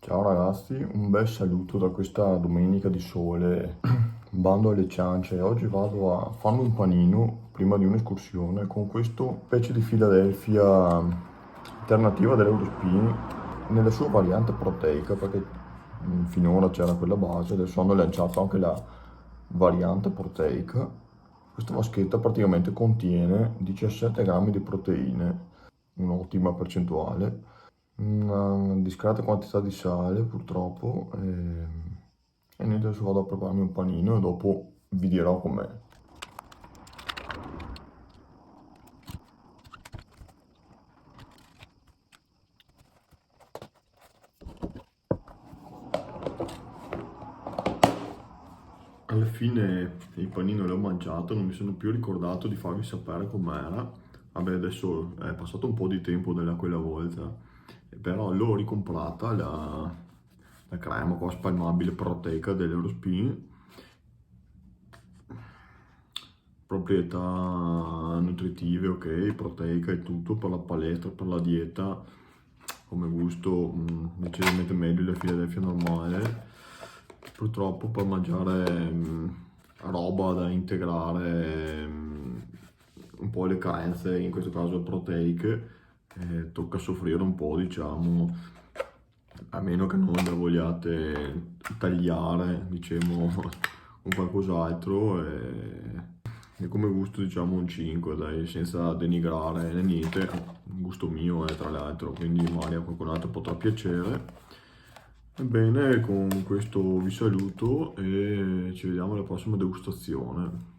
Ciao ragazzi, un bel saluto da questa domenica di sole. Bando alle ciance, oggi vado a farmi un panino prima di un'escursione con questo specie di Philadelphia alternativa dell'Eurospin nella sua variante proteica, perché finora c'era quella base, adesso hanno lanciato anche la variante proteica. Questa vaschetta praticamente contiene 17 grammi di proteine, un'ottima percentuale, una discreta quantità di sale purtroppo e niente, adesso vado a prepararmi un panino e dopo vi dirò com'è. Alla fine il panino l'ho mangiato, non mi sono più ricordato di farvi sapere com'era. Vabbè, adesso è passato un po' di tempo da quella volta, però l'ho ricomprata la crema qua spalmabile proteica dell'Eurospin. Proprietà nutritive, ok, proteica e tutto per la palestra, per la dieta, come gusto decisamente meglio della Philadelphia normale. Purtroppo per mangiare roba da integrare un po' le carenze, in questo caso proteiche, tocca soffrire un po', diciamo, a meno che non la vogliate tagliare, diciamo, con qualcos'altro. E come gusto diciamo un 5, dai, senza denigrare né niente, un gusto mio è tra l'altro, quindi magari a qualcun altro potrà piacere. Ebbene, con questo vi saluto e ci vediamo alla prossima degustazione.